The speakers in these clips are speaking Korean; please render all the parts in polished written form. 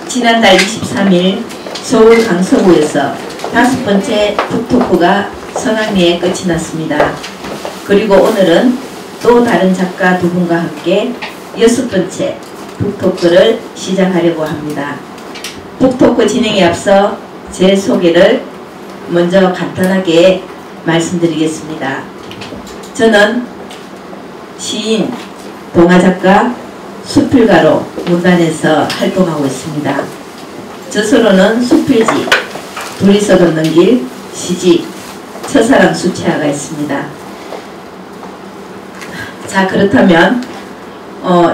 지난달 23일 서울 강서구에서 5번째 북토크가 성황리에 끝이 났습니다. 그리고 오늘은 또 다른 작가 두 분과 함께 6번째 북토크를 시작하려고 합니다. 북토크 진행에 앞서 제 소개를 먼저 간단하게 말씀드리겠습니다. 저는 시인, 동화작가, 수필가로 문단에서 활동하고 있습니다. 저서로는 수필지, 둘이서 걷는 길, 시집, 첫사랑 수채화가 있습니다. 자, 그렇다면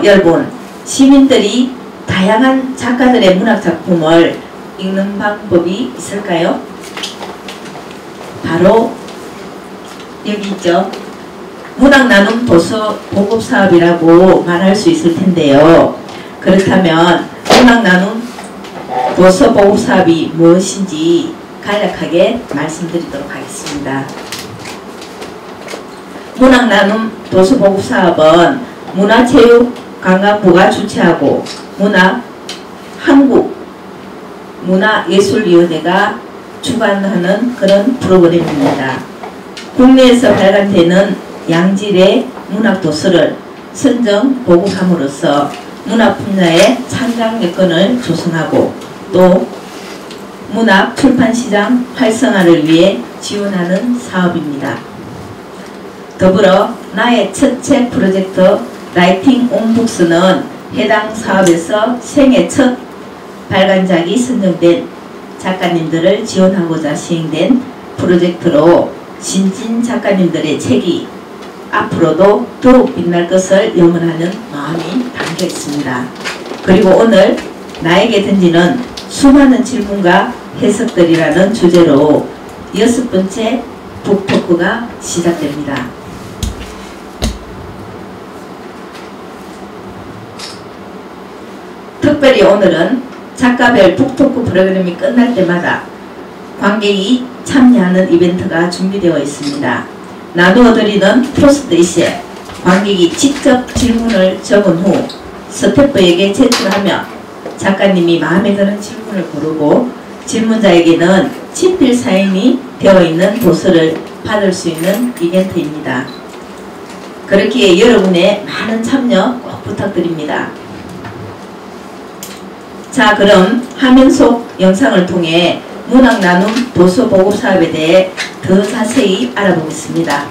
여러분, 시민들이 다양한 작가들의 문학작품을 읽는 방법이 있을까요? 바로 여기 있죠. 문학나눔 도서 보급사업이라고 말할 수 있을 텐데요. 그렇다면 문학나눔 도서 보급사업이 무엇인지 간략하게 말씀드리도록 하겠습니다. 문학나눔 도서 보급사업은 문화체육관광부가 주최하고 한국문화예술위원회가 주관하는 그런 프로그램입니다. 국내에서 발간되는 양질의 문학도서를 선정 보급함으로써 문학 분야의 창작 여건을 조성하고 또 문학 출판시장 활성화를 위해 지원하는 사업입니다. 더불어 나의 첫 책 프로젝트 라이팅 온 북스는 해당 사업에서 생애 첫 발간작이 선정된 작가님들을 지원하고자 시행된 프로젝트로 신진 작가님들의 책이 앞으로도 더욱 빛날 것을 염원하는 마음이 담겨 있습니다. 그리고 오늘 나에게 던지는 수많은 질문과 해석들이라는 주제로 6번째 북토크가 시작됩니다. 특별히 오늘은 작가별 북토크 프로그램이 끝날 때마다 관객이 참여하는 이벤트가 준비되어 있습니다. 나누어 드리는 포스트잇에 관객이 직접 질문을 적은 후 스태프에게 제출하며 작가님이 마음에 드는 질문을 고르고 질문자에게는 친필 사인이 되어 있는 도서를 받을 수 있는 이벤트입니다. 그렇기에 여러분의 많은 참여 꼭 부탁드립니다. 자, 그럼 화면 속 영상을 통해 문학나눔 도서 보급 사업에 대해 더 자세히 알아보겠습니다.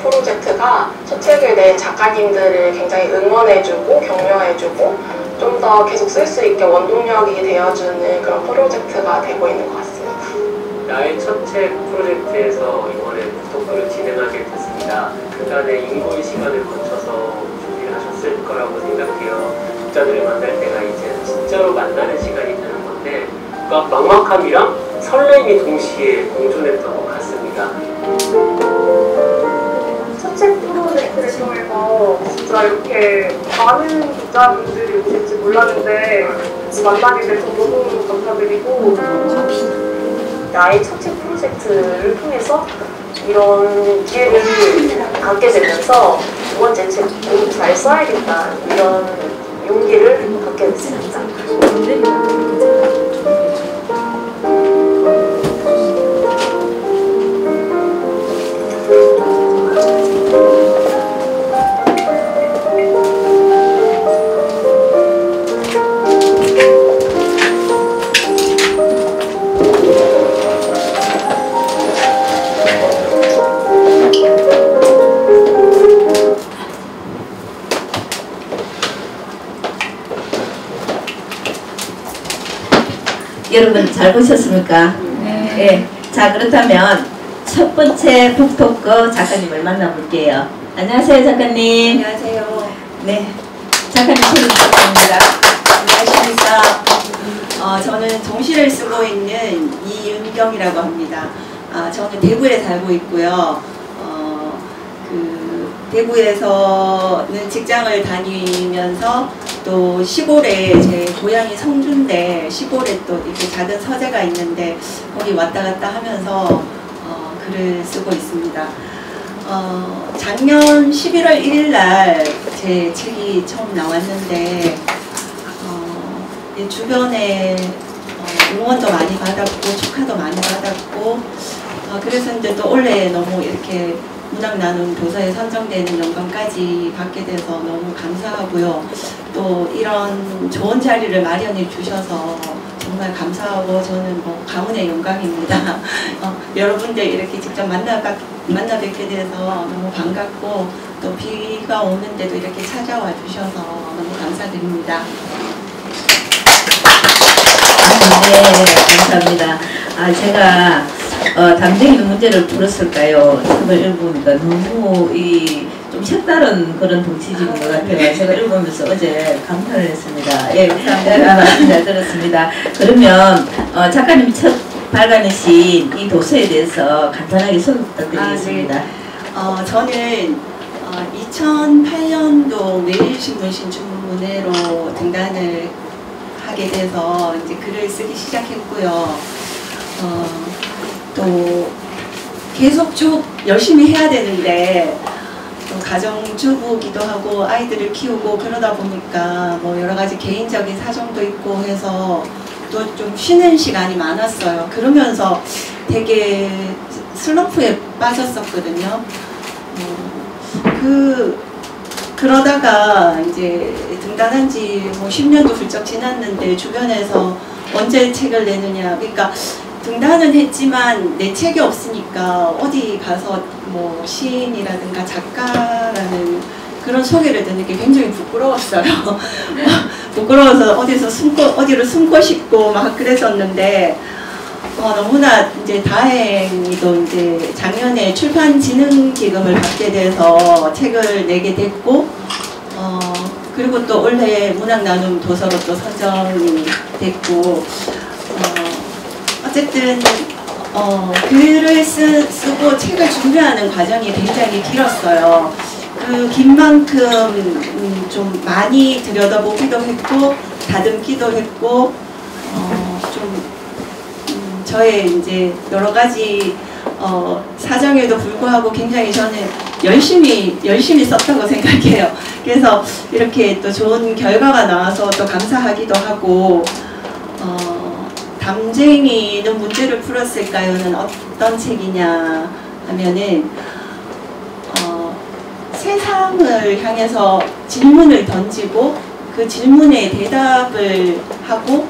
프로젝트가 저 책을 낸 작가님들을 굉장히 응원해주고 격려해주고 좀 더 계속 쓸 수 있게 원동력이 되어주는 그런 프로젝트가 되고 있는 것 같습니다. 나의 첫 책 프로젝트에서 이번에 북토크를 진행하게 됐습니다. 그간의 인고의 시간을 거쳐서 준비를 하셨을 거라고 생각해요. 독자들을 만날 때가 이제는 진짜로 만나는 시간이 되는 건데 그러니까 막막함이랑 설렘이 동시에 공존했던 것 같습니다. 첫 책 프로젝트를 통해서 진짜 이렇게 많은 독자분들이 오실지 몰랐는데 만나게 돼서 너무 감사드리고 나의 첫 책 프로젝트 프로젝트를 통해서 이런 기회를 갖게 되면서 두 번째 책도 잘 써야겠다 이런 용기를 갖게 됐습니다. 여러분 잘 보셨습니까? 네. 자, 그렇다면 첫 번째 북토크 작가님을 만나볼게요. 안녕하세요, 작가님. 안녕하세요. 네, 작가님 소개 부탁드립니다. 안녕하십니까. 저는 동시를 쓰고 있는 이윤경이라고 합니다. 저는 대구에 살고 있고요. 대구에서는 직장을 다니면서 또 시골에 제 고향이 성주인데 시골에 또 이렇게 작은 서재가 있는데 거기 왔다 갔다 하면서 글을 쓰고 있습니다. 작년 11월 1일 날 제 책이 처음 나왔는데 주변에 응원도 많이 받았고 축하도 많이 받았고 그래서 이제 또 올해 너무 이렇게 문학나눔 도서에 선정되는 영광까지 받게 돼서 너무 감사하고요. 또 이런 좋은 자리를 마련해 주셔서 정말 감사하고 저는 뭐 가문의 영광입니다. 여러분들 이렇게 직접 만나 뵙게 돼서 너무 반갑고 또 비가 오는데도 이렇게 찾아와 주셔서 너무 감사드립니다. 네, 감사합니다. 제가 담쟁이는 문제를 풀었을까요? 책을 읽어보니까 너무 좀 색다른 그런 동치집인 것 같아요. 제가 읽으면서 어제 감탄을 했습니다. 예, 말씀 잘 들었습니다. 그러면 작가님 첫 발간이신 이 도서에 대해서 간단하게 소개 부탁드리겠습니다. 네. 저는 2008년도 매일신문 신춘문예로 등단을 하게 돼서 이제 글을 쓰기 시작했고요. 또 계속 쭉 열심히 해야 되는데 또 가정주부기도 하고 아이들을 키우고 그러다 보니까 뭐 여러 가지 개인적인 사정도 있고 해서 또 좀 쉬는 시간이 많았어요. 그러면서 되게 슬럼프에 빠졌었거든요. 그러다가 이제 등단한 지 뭐 10년도 훌쩍 지났는데 주변에서 언제 책을 내느냐, 그러니까 등단은 했지만 내 책이 없으니까 어디 가서 뭐 시인이라든가 작가라는 그런 소개를 듣는 게 굉장히 부끄러웠어요. 부끄러워서 어디로 숨고 싶고 막 그랬었는데 너무나 이제 다행히도 이제 작년에 출판진흥기금을 받게 돼서 책을 내게 됐고 그리고 또 올해 문학나눔 도서로 또 선정이 됐고 어쨌든 글을 쓰고 책을 준비하는 과정이 굉장히 길었어요. 그 긴 만큼 좀 많이 들여다보기도 했고 다듬기도 했고 저의 이제 여러 가지 사정에도 불구하고 굉장히 저는 열심히 썼다고 생각해요. 그래서 이렇게 또 좋은 결과가 나와서 또 감사하기도 하고 담쟁이는 문제를 풀었을까요는 어떤 책이냐 하면은 세상을 향해서 질문을 던지고 그 질문에 대답을 하고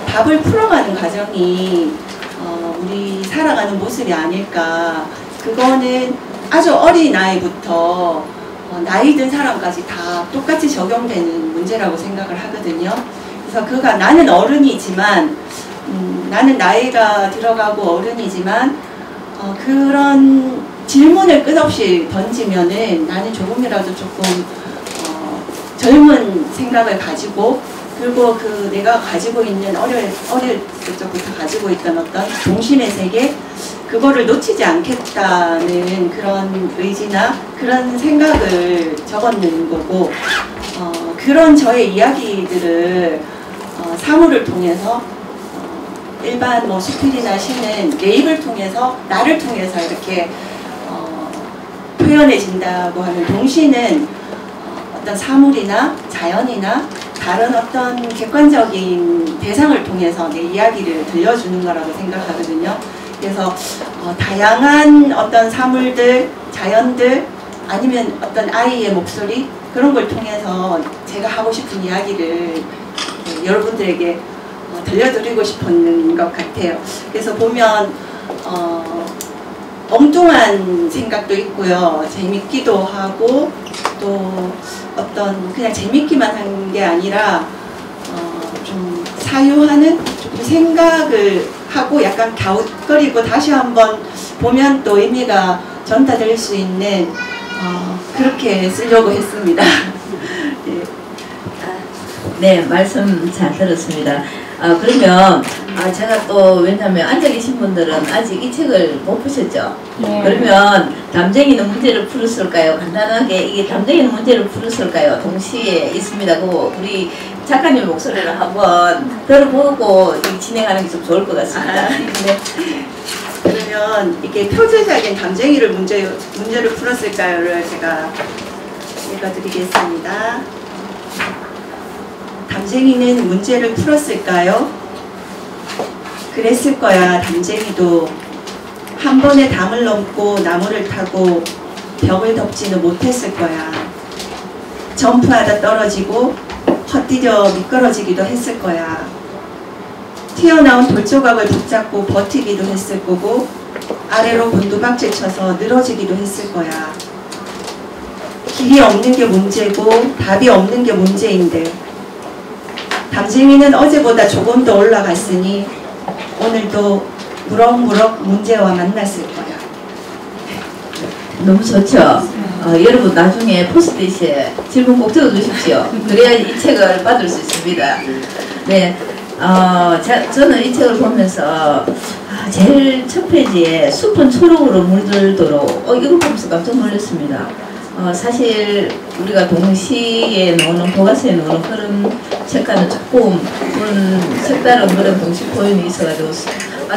답을 풀어가는 과정이 우리 살아가는 모습이 아닐까. 그거는 아주 어린 나이부터 나이 든 사람까지 다 똑같이 적용되는 문제라고 생각을 하거든요. 그래서 나는 어른이지만 나는 나이가 들어가고 어른이지만 그런 질문을 끝없이 던지면은 나는 조금이라도 조금 젊은 생각을 가지고 그리고 내가 가지고 있는 어릴 적부터 가지고 있던 어떤 동심의 세계 그거를 놓치지 않겠다는 그런 의지나 그런 생각을 적어내는 거고 그런 저의 이야기들을 사물을 통해서 일반 뭐 수필이나 시는 내 입을 통해서 나를 통해서 이렇게 표현해진다고 하면 동시는 어떤 사물이나 자연이나 다른 어떤 객관적인 대상을 통해서 내 이야기를 들려주는 거라고 생각하거든요. 그래서 다양한 어떤 사물들, 자연들 아니면 어떤 아이의 목소리 그런 걸 통해서 제가 하고 싶은 이야기를 여러분들에게 들려드리고 싶은 것 같아요. 그래서 보면 엉뚱한 생각도 있고요. 재밌기도 하고 또 어떤 그냥 재밌기만 한 게 아니라 좀 사유하는 좀 생각을 하고 약간 갸웃거리고 다시 한번 보면 또 의미가 전달될 수 있는 그렇게 쓰려고 했습니다. 네, 말씀 잘 들었습니다. 그러면 제가 또 왜냐하면 앉아 계신 분들은 아직 이 책을 못 보셨죠? 네. 그러면 담쟁이는 문제를 풀었을까요? 간단하게 이게 담쟁이는 문제를 풀었을까요? 동시에 있습니다. 그 우리 작가님 목소리를 한번 들어보고 진행하는 게 좀 좋을 것 같습니다. 네. 그러면 이게 표제적인 담쟁이를 문제를 풀었을까요를 제가 읽어드리겠습니다. 담쟁이는 문제를 풀었을까요? 그랬을 거야. 담쟁이도 한 번에 담을 넘고 나무를 타고 벽을 덮지는 못했을 거야. 점프하다 떨어지고 헛디뎌 미끄러지기도 했을 거야. 튀어나온 돌조각을 붙잡고 버티기도 했을 거고 아래로 곤두박질 쳐서 늘어지기도 했을 거야. 길이 없는 게 문제고 답이 없는 게 문제인데 담쟁이는 어제보다 조금 더 올라갔으니 오늘도 무럭무럭 문제와 만났을 거야. 너무 좋죠? 여러분 나중에 포스트잇에 질문 꼭 적어주십시오. 그래야 이 책을 받을 수 있습니다. 네, 저는 이 책을 보면서 제일 첫 페이지에 숲은 초록으로 물들도록 이걸 보면서 깜짝 놀랐습니다. 사실 우리가 동시에 나오는 교과서에 나오는 그런 책과는 조금 그런 색다른 그런 동시 표현이 있어가지고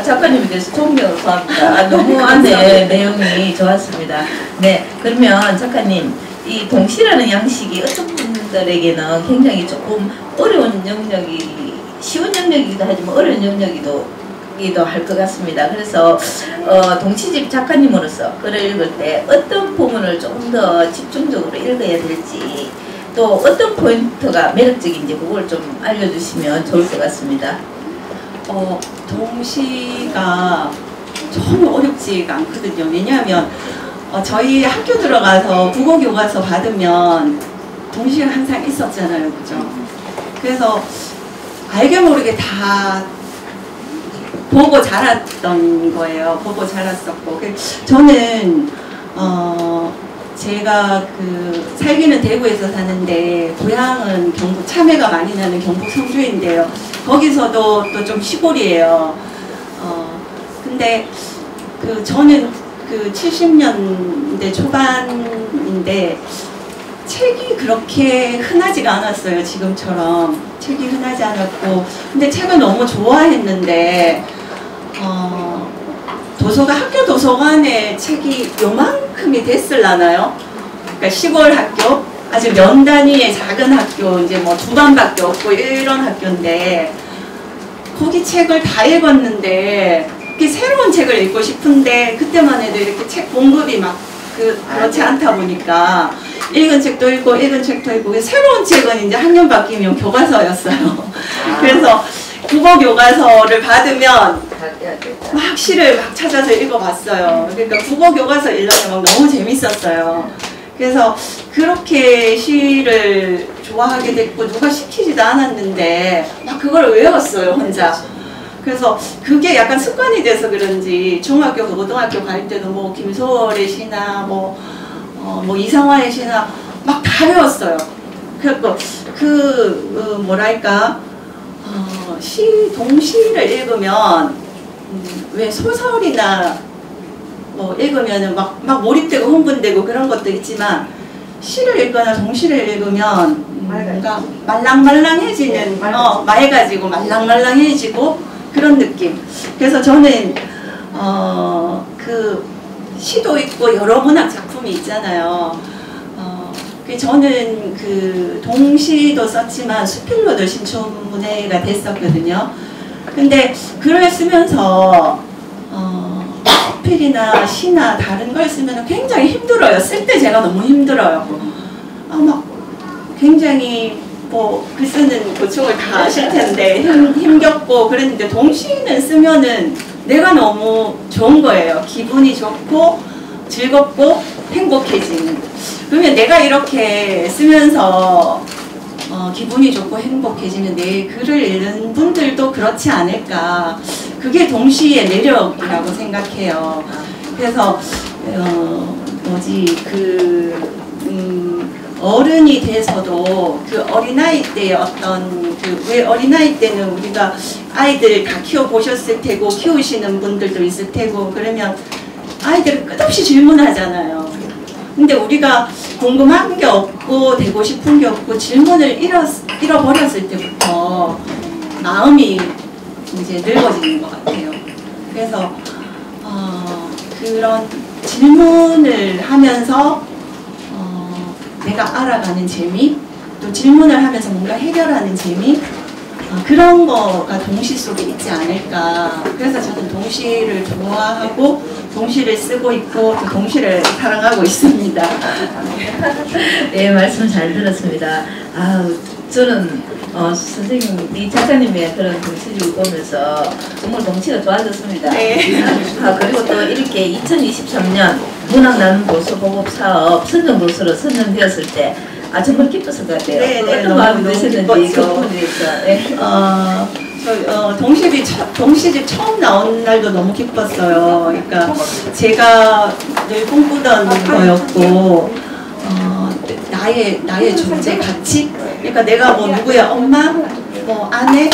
작가님에 대해서 존경을 구합니다. 너무 안에 내용이 좋았습니다. 네, 그러면 작가님 이 동시라는 양식이 어떤 분들에게는 굉장히 조금 어려운 영역이 쉬운 영역이기도 하지만 어려운 영역이기도 할 것 같습니다. 그래서 동시집 작가님으로서 글을 읽을 때 어떤 부분을 조금 더 집중적으로 읽어야 될지 또 어떤 포인트가 매력적인지 그걸 좀 알려주시면 좋을 것 같습니다. 동시가 너무 어렵지가 않거든요. 왜냐하면 저희 학교 들어가서 국어 교과서 받으면 동시가 항상 있었잖아요. 그죠? 그래서 알게 모르게 다 보고 자랐던 거예요. 보고 자랐었고. 저는 제가 살기는 대구에서 사는데 고향은 경북 참외가 많이 나는 경북 성주인데요. 거기서도 또 좀 시골이에요. 근데 저는 70년대 초반인데 책이 그렇게 흔하지가 않았어요. 지금처럼 책이 흔하지 않았고, 근데 책을 너무 좋아했는데 도서관, 학교 도서관에 책이 요만큼이 됐을라나요? 그러니까 시골 학교, 아주 면 단위의 작은 학교, 이제 뭐 2반밖에 없고 이런 학교인데 거기 책을 다 읽었는데 이렇게 새로운 책을 읽고 싶은데 그때만 해도 이렇게 책 공급이 막 그렇지 않다 보니까 읽은 책도 읽고 읽은 책도 읽고 새로운 책은 이제 학년 바뀌면 교과서였어요. 그래서 국어 교과서를 받으면 막 시를 막 찾아서 읽어봤어요. 그러니까 국어 교과서 읽으면 너무 재밌었어요. 그래서 그렇게 시를 좋아하게 됐고 누가 시키지도 않았는데 막 그걸 외웠어요, 혼자. 그래서 그게 약간 습관이 돼서 그런지 중학교, 고등학교 갈 때도 뭐 김소월의 시나 뭐 이상화의 시나 막 다 외웠어요. 그래서 뭐랄까 동시를 읽으면 왜 소설이나 뭐 읽으면은 막 몰입되고 흥분되고 그런 것도 있지만 시를 읽거나 동시를 읽으면 뭔가 말랑말랑해지는 맑아지고 말랑말랑해지고 그런 느낌. 그래서 저는 그 시도 있고 여러 문학 작품이 있잖아요. 저는 그 동시도 썼지만 수필로도 신춘문예가 됐었거든요. 근데 글을 쓰면서 수필이나 시나 다른 걸 쓰면 굉장히 힘들어요. 쓸 때 제가 너무 힘들어요. 막 굉장히 뭐 글 쓰는 고충을 다 아실 텐데 힘겹고 그랬는데 동시는 쓰면은 내가 너무 좋은 거예요. 기분이 좋고 즐겁고 행복해지는. 그러면 내가 이렇게 쓰면서 기분이 좋고 행복해지면 내 글을 읽는 분들도 그렇지 않을까. 그게 동시의 매력이라고 생각해요. 그래서 어른이 돼서도 그 어린아이 때의 어떤 왜 어린아이 때는 우리가 아이들 다 키워보셨을 테고 키우시는 분들도 있을 테고 그러면 아이들은 끝없이 질문하잖아요. 근데 우리가 궁금한 게 없고 되고 싶은 게 없고 질문을 잃어버렸을 때부터 마음이 이제 늙어지는 것 같아요. 그래서 그런 질문을 하면서 내가 알아가는 재미, 또 질문을 하면서 뭔가 해결하는 재미, 그런 거가 동시 속에 있지 않을까. 그래서 저는 동시를 좋아하고 동시를 쓰고 있고 또 동시를 사랑하고 있습니다. 네, 말씀 잘 들었습니다. 저는 선생님, 이 작가님의 그런 동시를 보면서 정말 동시가 좋아졌습니다. 네. 그리고 또 이렇게 2023년 문학 나눔 도서 보급 사업 선정도서로 선정되었을 때 정말 기뻤을 것 같아요. 네, 네, 어떤 마음이 드셨는지 그 기뻤죠. 부분에 대해서. 네. 동시집 처음 나온 날도 너무 기뻤어요. 그러니까 제가 늘 꿈꾸던 거였고 나의 존재 가치. 그러니까 내가 뭐 누구야 엄마, 뭐 아내,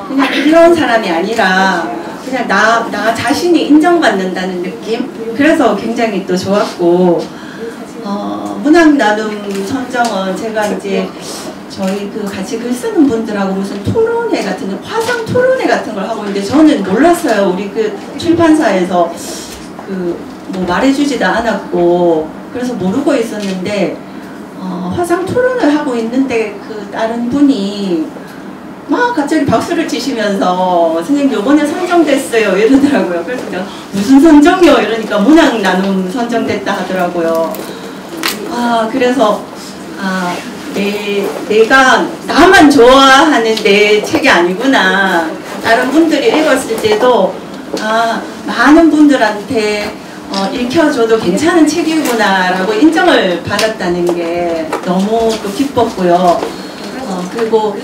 그냥 이런 사람이 아니라 그냥 나 자신이 인정받는다는 느낌. 그래서 굉장히 또 좋았고 문학 나눔 선정은 제가 이제 저희 그 같이 글 쓰는 분들하고 무슨 토론회 같은 화상 토론회 같은 걸 하고 있는데 저는 몰랐어요. 우리 그 출판사에서 뭐 말해주지도 않았고 그래서 모르고 있었는데 화상 토론을 하고 있는데 그 다른 분이 막 갑자기 박수를 치시면서 선생님 요번에 선정됐어요 이러더라고요. 그래서 내가 무슨 선정이요? 이러니까 문학 나눔 선정됐다 하더라고요. 그래서 내가 나만 좋아하는 내 책이 아니구나. 다른 분들이 읽었을 때도 많은 분들한테 읽혀줘도 괜찮은 책이구나 라고 인정을 받았다는 게 너무 또 기뻤고요. 그리고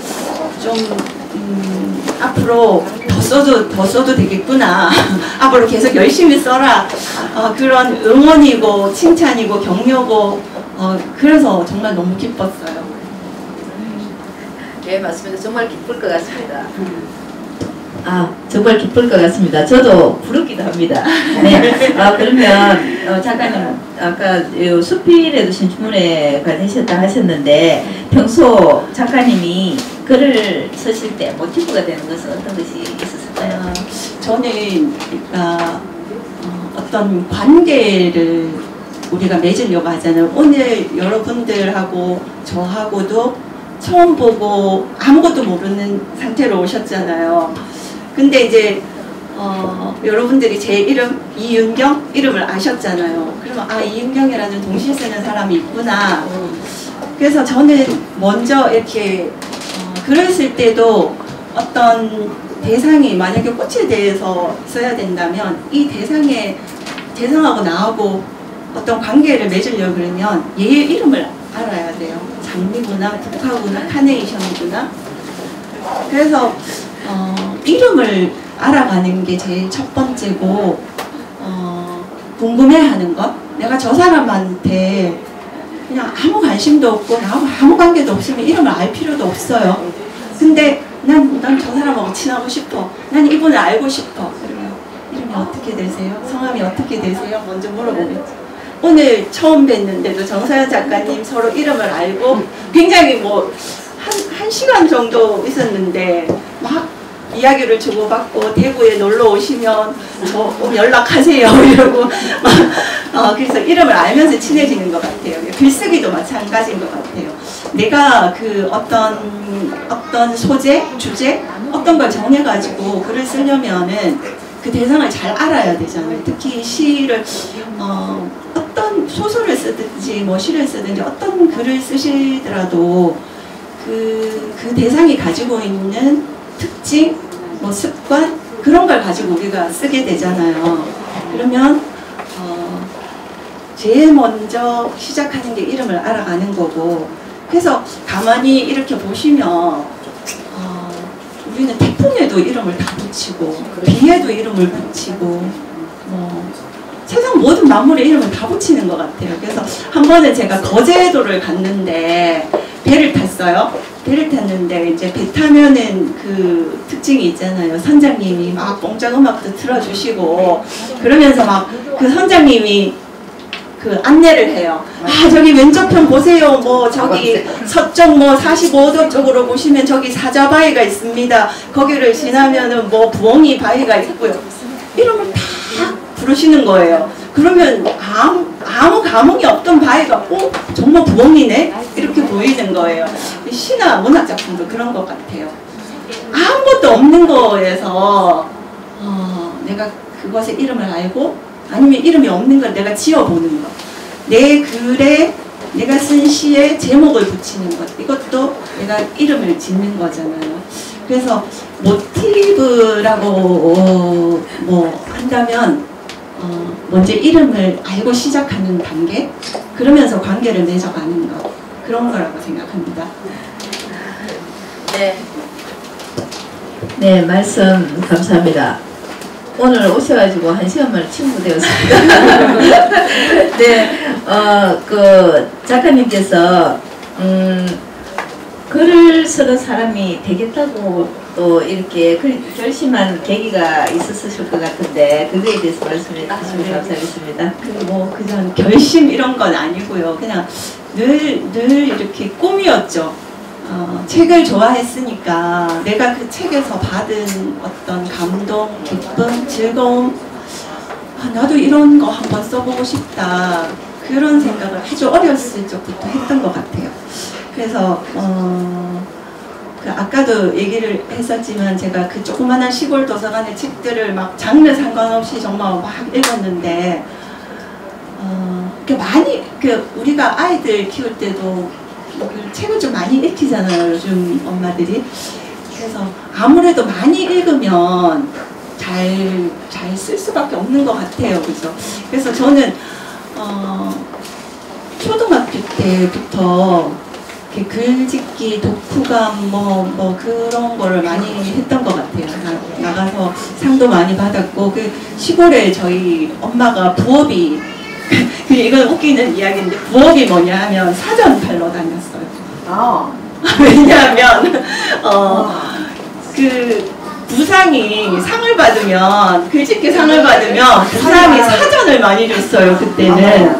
좀 앞으로 더 써도 되겠구나. 앞으로 계속 열심히 써라. 그런 응원이고 칭찬이고 격려고 그래서 정말 너무 기뻤어요. 네, 맞습니다. 정말 기쁠 것 같습니다. 정말 기쁠 것 같습니다. 저도 부럽기도 합니다. 네. 그러면 작가님 아까 수필에도 신춘문예가 되셨다 하셨는데 평소 작가님이 글을 쓰실 때 모티브가 되는 것은 어떤 것이 있었을까요? 저는 어떤 관계를 우리가 맺으려고 하잖아요. 오늘 여러분들하고 저하고도 처음 보고 아무것도 모르는 상태로 오셨잖아요. 근데 이제 여러분들이 제 이름 이윤경 이름을 아셨잖아요. 그러면 이윤경이라는 동시 쓰는 사람이 있구나. 그래서 저는 먼저 이렇게 글을 쓸 때도 어떤 대상이 만약에 꽃에 대해서 써야 된다면 이 대상하고 나하고 어떤 관계를 맺으려고 그러면 얘의 이름을 알아야 돼요. 장미구나, 국화구나, 카네이션이구나. 그래서 이름을 알아가는 게 제일 첫 번째고 궁금해하는 것. 내가 저 사람한테 그냥 아무 관심도 없고 나하고 아무 관계도 없으면 이름을 알 필요도 없어요. 근데 난 저 사람하고 친하고 싶어. 난 이분을 알고 싶어. 그러면 이름이 어떻게 되세요? 성함이 어떻게 되세요? 먼저 물어보겠죠. 오늘 처음 뵀는데도 정서연 작가님 서로 이름을 알고 굉장히 뭐 한 시간 정도 있었는데 막 이야기를 주고받고 대구에 놀러 오시면 저 연락하세요 이러고 그래서 이름을 알면서 친해지는 것 같아요. 글쓰기도 마찬가지인 것 같아요. 내가 그 어떤 소재, 주제, 어떤 걸 정해가지고 글을 쓰려면은 그 대상을 잘 알아야 되잖아요. 특히 시를 어떤 소설을 쓰든지 뭐 시를 쓰든지 어떤 글을 쓰시더라도 그 대상이 가지고 있는 특징, 뭐 습관 그런 걸 가지고 우리가 쓰게 되잖아요. 그러면 제일 먼저 시작하는 게 이름을 알아가는 거고, 그래서 가만히 이렇게 보시면 우리는 태풍에도 이름을 다 붙이고 비에도 이름을 붙이고 뭐 세상 모든 만물에 이름을 다 붙이는 것 같아요. 그래서 한 번은 제가 거제도를 갔는데 배를 탔어요. 배를 탔는데 이제 배 타면은 그 특징이 있잖아요. 선장님이 막 뽕짝 음악도 틀어주시고 그러면서 막 그 선장님이 그 안내를 해요. 아 저기 왼쪽편 보세요. 뭐 저기 서쪽 뭐 45도 쪽으로 보시면 저기 사자바위가 있습니다. 거기를 지나면은 뭐 부엉이 바위가 있고요. 이름을 다 부르시는 거예요. 그러면 아무 감흥이 없던 바위가 정말 부엉이네? 이렇게 보이는 거예요. 시나 문학작품도 그런 것 같아요. 아무것도 없는 거에서 내가 그것의 이름을 알고 아니면 이름이 없는 걸 내가 지어보는 것. 내 글에 내가 쓴 시에 제목을 붙이는 것. 이것도 내가 이름을 짓는 거잖아요. 그래서 모티브라고 뭐 한다면 먼저 이름을 알고 시작하는 단계, 그러면서 관계를 맺어가는 것, 그런 거라고 생각합니다. 네, 말씀 감사합니다. 오늘 오셔가지고 1시간 만에 친구 되었습니다. 네, 그 작가님께서 글을 쓰는 사람이 되겠다고 또 이렇게 결심한 계기가 있었을 것 같은데 그거에 대해서 말씀해 주시면 감사하겠습니다. 그냥 결심 이런 건 아니고요. 그냥 늘 이렇게 꿈이었죠. 책을 좋아했으니까 내가 그 책에서 받은 어떤 감동, 기쁨, 즐거움, 나도 이런 거 한번 써보고 싶다, 그런 생각을 아주 어렸을 적부터 했던 것 같아요. 그래서 그 아까도 얘기를 했었지만 제가 그 조그마한 시골 도서관의 책들을 막 장르 상관없이 정말 막 읽었는데 많이 우리가 아이들 키울 때도 책을 좀 많이 읽히잖아요, 요즘 엄마들이. 그래서 아무래도 많이 읽으면 잘 쓸 수밖에 없는 것 같아요, 그죠? 그래서 저는 초등학교 때부터 글짓기, 독후감 뭐 그런 거를 많이 했던 것 같아요. 나가서 상도 많이 받았고, 그 시골에 저희 엄마가 부업이 이건 웃기는 이야기인데, 부업이 뭐냐 하면 사전 팔러 다녔어요. 왜냐하면 그 부상이 상을 받으면, 글짓기 상을 받으면 부상이 사전을 많이 줬어요. 그때는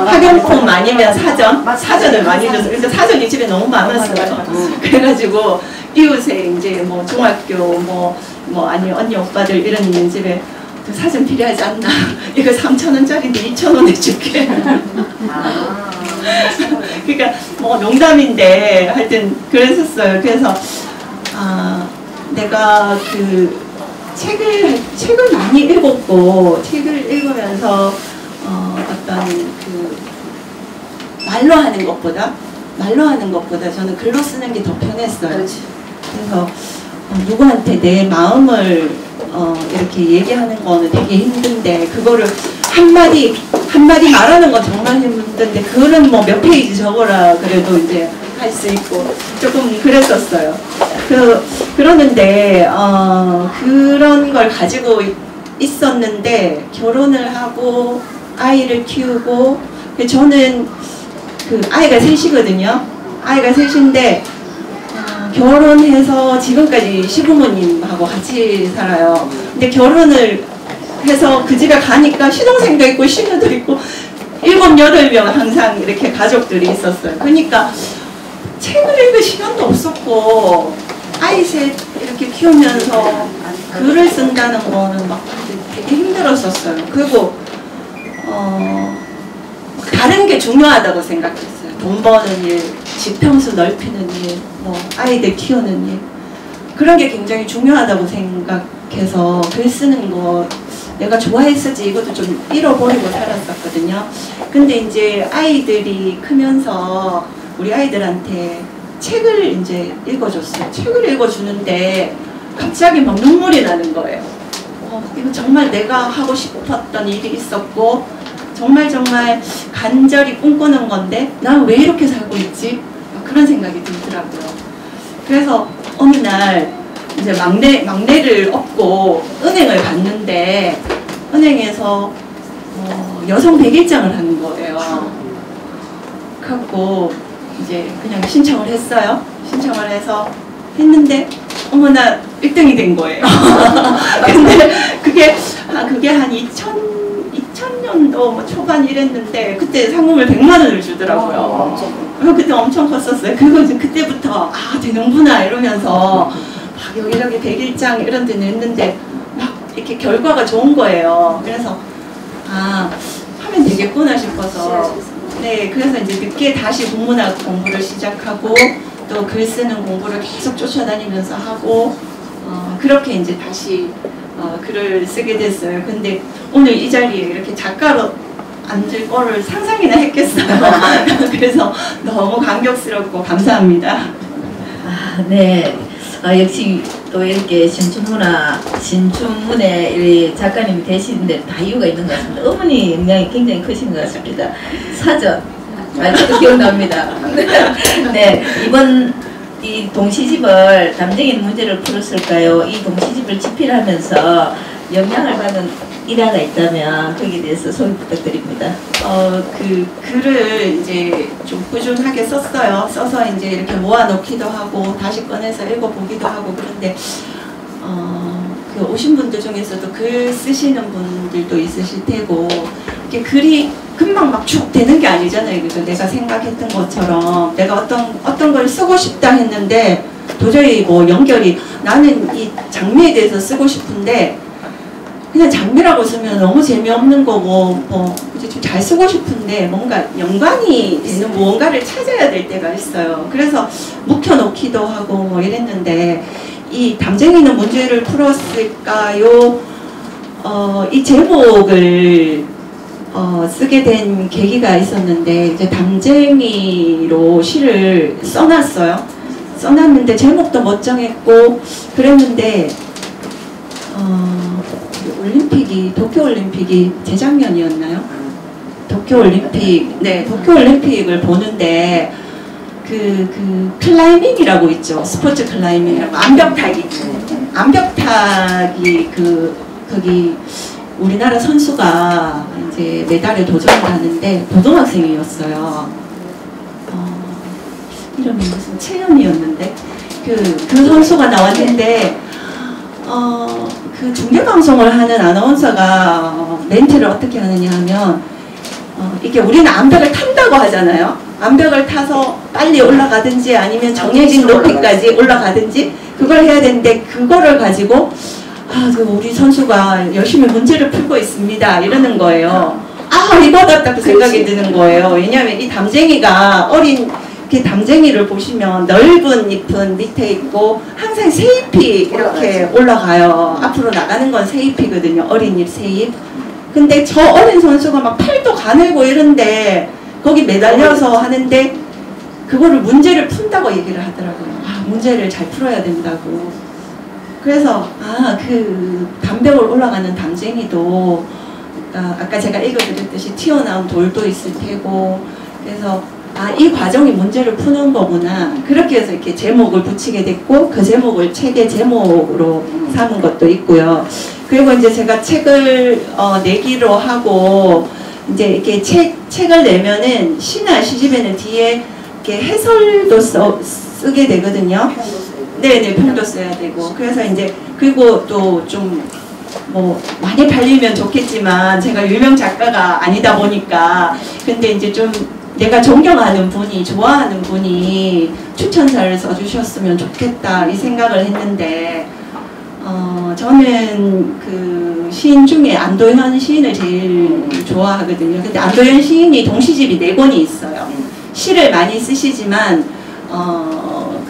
학용품 아니면 사전을 많이 줬어요. 그래서 사전이 집에 너무 많았어요. 그래가지고 이웃에 이제 뭐 중학교 뭐 아니면 언니 오빠들 이런 있는 집에 그 사전 필요하지 않나? 이거 3,000원짜리인데 2,000원 해줄게. 그러니까 뭐 농담인데 하여튼 그랬었어요. 그래서 내가 그 책을 많이 읽었고, 책을 읽으면서 어떤 그 말로 하는 것보다 저는 글로 쓰는 게 더 편했어요. 그래서 누구한테 내 마음을 이렇게 얘기하는 거는 되게 힘든데, 그거를 한마디 말하는 건 정말 힘든데, 글은 뭐 몇 페이지 적어라 그래도 이제 할 수 있고, 조금 그랬었어요. 그러는데 그런 걸 가지고 있었는데, 결혼을 하고 아이를 키우고, 저는 그 아이가 셋이거든요. 아이가 셋인데 결혼해서 지금까지 시부모님하고 같이 살아요. 근데 결혼을 해서 그 집에 가니까 시동생도 있고 시누도 있고 7, 8명 항상 이렇게 가족들이 있었어요. 그러니까 책을 읽을 시간도 없었고, 아이 셋 이렇게 키우면서 글을 쓴다는 거는 막 되게 힘들었었어요. 그리고 다른 게 중요하다고 생각했어요. 돈 버는 일, 집 평수 넓히는 일, 뭐 아이들 키우는 일, 그런 게 굉장히 중요하다고 생각해서 글 쓰는 거 내가 좋아했었지 이것도 좀 잃어버리고 살았었거든요. 근데 이제 아이들이 크면서 우리 아이들한테 책을 이제 읽어줬어요. 책을 읽어주는데 갑자기 막 눈물이 나는 거예요. 이거 정말 내가 하고 싶었던 일이 있었고 정말 간절히 꿈꾸는 건데 난 왜 이렇게 살고 있지? 그런 생각이 들더라고요. 그래서 어느 날 이제 막내를 업고 은행을 갔는데 은행에서 여성 100일장을 하는 거예요. 그래갖고 이제 그냥 신청을 했어요. 신청을 해서 했는데 어머나 1등이 된 거예요. 근데 그게 한 2000년도 초반 이랬는데 그때 상금을 100만 원을 주더라고요. 그때 엄청 컸었어요. 그리고 이제 그때부터 되는구나 이러면서 막 여기저기 100일장 이런 데 냈는데 막 이렇게 결과가 좋은 거예요. 그래서 하면 되겠구나 싶어서 네, 그래서 이제 늦게 다시 국문학 공부를 시작하고 또 글 쓰는 공부를 계속 쫓아다니면서 하고 그렇게 이제 다시 글을 쓰게 됐어요. 근데 오늘 이 자리에 이렇게 작가로 앉을 거를 상상이나 했겠어요. 그래서 너무 감격스럽고 감사합니다. 네. 역시 또 이렇게 신춘문예 작가님이 되시는데 다 이유가 있는 것 같습니다. 어머니 영향이 굉장히 크신 것 같습니다. 사전 아직도 기억납니다. 네, 이번 이 동시집을 담쟁이는 문제를 풀었을까요? 이 동시집을 집필하면서 영향을 받은 일화가 있다면 거기에 대해서 소개 부탁드립니다. 그 글을 이제 좀 꾸준하게 썼어요. 써서 이제 이렇게 모아놓기도 하고 다시 꺼내서 읽어보기도 하고 그런데 그 오신 분들 중에서도 글 쓰시는 분들도 있으실 테고 이렇게 글이 금방 막 쭉 되는 게 아니잖아요. 그래서 내가 생각했던 것처럼 내가 어떤 걸 쓰고 싶다 했는데 도저히 뭐 연결이 나는 이 장미에 대해서 쓰고 싶은데 그냥 장미라고 쓰면 너무 재미없는 거고 뭐 이제 좀 잘 쓰고 싶은데 뭔가 연관이 되는 무언가를 찾아야 될 때가 있어요. 그래서 묵혀놓기도 하고 뭐 이랬는데 이 담쟁이는 문제를 풀었을까요? 이 제목을 쓰게 된 계기가 있었는데 이제 담쟁이로 시를 써놨어요. 써놨는데 제목도 멋쩡했고 그랬는데 도쿄올림픽이 재작년이었나요? 도쿄올림픽을 보는데 그 클라이밍이라고 있죠. 스포츠 클라이밍이라고 암벽타기 거기 우리나라 선수가 이제 메달에 도전을 하는데 고등학생이었어요. 이름이 무슨 채연이었는데 그 선수가 나왔는데 그 중계방송을 하는 아나운서가 멘트를 어떻게 하느냐 하면 이게 우리는 암벽을 탄다고 하잖아요. 암벽을 타서 빨리 올라가든지 아니면 정해진 높이까지 올라가든지 그걸 해야 되는데 그거를 가지고 우리 선수가 열심히 문제를 풀고 있습니다 이러는 거예요. 이거다 딱 생각이 드는 거예요. 왜냐하면 이 담쟁이가 이렇게 담쟁이를 보시면 넓은 잎은 밑에 있고 항상 새잎이 이렇게 올라가요. 앞으로 나가는 건 새잎이거든요. 어린 잎, 새잎. 근데 저 어린 선수가 막 팔도 가늘고 이런데 거기 매달려서 하는데 그거를 문제를 푼다고 얘기를 하더라고요. 문제를 잘 풀어야 된다고. 그래서 그 담벽을 올라가는 담쟁이도 아까 제가 읽어드렸듯이 튀어나온 돌도 있을 테고 그래서 이 과정이 문제를 푸는 거구나. 그렇게 해서 이렇게 제목을 붙이게 됐고 그 제목을 책의 제목으로 삼은 것도 있고요. 그리고 이제 제가 책을 내기로 하고 이제 이렇게 책을 내면은 시나 시집에는 뒤에 이렇게 해설도 쓰게 되거든요. 네네, 평도 써야 되고. 그래서 이제 그리고 또 좀 뭐 많이 팔리면 좋겠지만 제가 유명 작가가 아니다 보니까 근데 이제 좀 내가 존경하는 분이, 좋아하는 분이 추천사를 써주셨으면 좋겠다 이 생각을 했는데, 저는 그 시인 중에 안도현 시인을 제일 좋아하거든요. 근데 안도현 시인이 동시집이 4권이 있어요. 시를 많이 쓰시지만